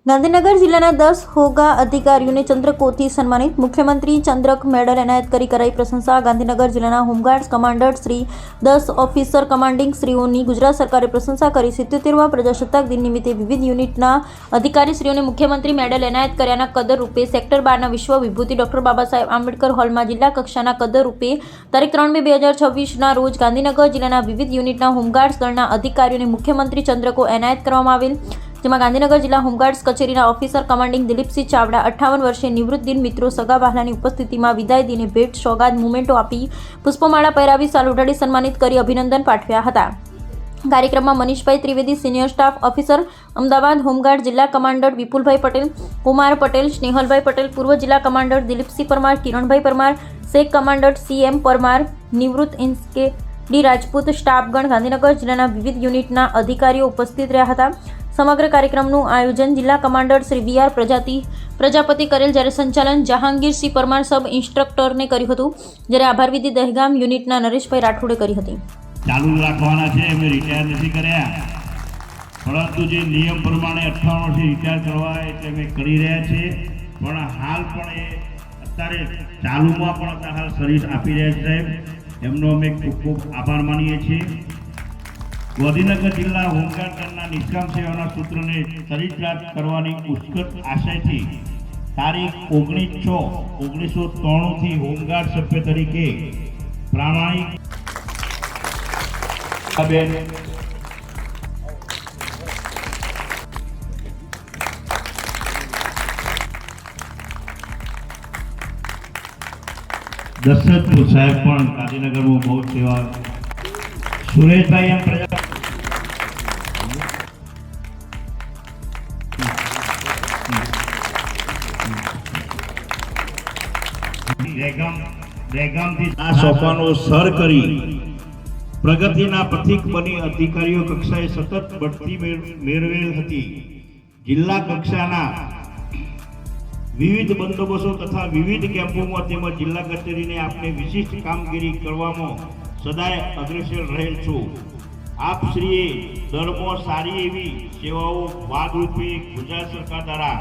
ગાંધીનગર જિલ્લાના 10 હોગા અધિકારીઓને ચંદ્રકોથી સન્માનિત. મુખ્યમંત્રી ચંદ્રક મેડલ એનાયત કરી કરાઈ પ્રશંસા. ગાંધીનગર જિલ્લાના home guards commandant Shri 10 officer commanding શ્રીઓની ગુજરાત સરકારે પ્રશંસા કરી. 77મા પ્રજાસત્તાક દિન નિમિત્તે વિવિધ યુનિટના અધિકારીશ્રીઓને મુખ્યમંત્રી મેડલ એનાયત કર્યાના કદર રૂપે સેક્ટર 12ના વિશ્વ વિભૂતિ ડોક્ટર બાબાસાહેબ આંબેડકર હોલમાં જિલ્લા કક્ષાના કદર રૂપે તારીખ 3 મે 2026ના રોજ ગાંધીનગર જિલ્લાના વિવિધ યુનિટના હોમગાર્ડ્સ દળના અધિકારીઓને મુખ્યમંત્રી ચંદ્રકો એનાયત કરવામાં આવેલ, જેમાં ગાંધીનગર જિલ્લા હોમગાર્ડ્સ કચેરીના ઓફિસર કમાન્ડિંગ દિલીપસિંહ ચાવડા 58 વર્ષીય નિવૃત્ત દિન મિત્રો સગા વહાલાની ઉપસ્થિતિમાં વિદાય દિને ભેટ સોગાદ મુમેન્ટો આપી પુષ્પમાળા પહેરાવી સાલ ઉઢાડી સન્માનિત કરી અભિનંદન પાઠવ્યા હતા. કાર્યક્રમમાં Manishbhai Trivedi senior staff officer Ahmedabad home guard જિલ્લા કમાન્ડર વિપુલભાઈ પટેલ, કુમાર પટેલ, સ્નેહલભાઈ પટેલ, પૂર્વ જિલ્લા commander Dilipsinh Parmar, Kiranbhai Parmar, Sheikh commander CM Parmar, નિવૃત્ત ઇન્સ્કે ડી રાજપૂત, સ્ટાફગણ, ગાંધીનગર જિલ્લાના વિવિધ યુનિટના અધિકારીઓ ઉપસ્થિત રહ્યા હતા. સમગ્ર કાર્યક્રમનું આયોજન જિલ્લા કમાન્ડર શ્રી VR પ્રજાપતિ કરેલ, જ્યારે સંચાલન જહાંગીરસિંહ પરમાર સબ ઇન્સ્ટ્રક્ટરને કર્યું હતું, જ્યારે આભાર વિધિ દહેગામ યુનિટના નરેશભાઈ રાઠોડે કરી હતી. ચાલુ રાખવાના છે, અમે રિટાયર નથી કર્યા, પરંતુ જે નિયમ પ્રમાણે 58 વર્ષે રિટાયર કરવા એટલે અમે કરી રહ્યા છીએ. પણ હાલ પણ એ અત્યારે ચાલુમાં પણ અત્યારે હાલ સર્વિસ આપી રહ્યા છે સાહેબ, એમનો અમે ખૂબ ખૂબ આભાર માનીએ છીએ. ગાંધીનગર જિલ્લા હોમગાર્ડ દળના નિષ્કામ સેવાના સૂત્રને ચરિતાર્થ કરવાની ઉત્કટ આશયથી તારીખ 19/6/1993થી હોમગાર્ડ સભ્ય તરીકે પ્રામાણિક દશરથપુર સાહેબ પણ ગાંધીનગરમાં બહુ સેવા, સુરેશભાઈ એમ પ્રજા દહેગામથી આ સોપાનો સર કરી પ્રગતિના પથિક બની અધિકારીઓ કક્ષાએ સતત બઢતી મેળવેલ હતી. જિલ્લા કક્ષાના વિવિધ બંદોબસ્તો તથા વિવિધ કેમ્પોમાં તેમજ જિલ્લા કચેરીને આપણે વિશિષ્ટ કામગીરી કરવામાં સદાય અગ્રેસર રહેલ છું. આપશ્રીએ દળમાં સારી એવી સેવાઓ ભાગરૂપે ગુજરાત સરકાર દ્વારા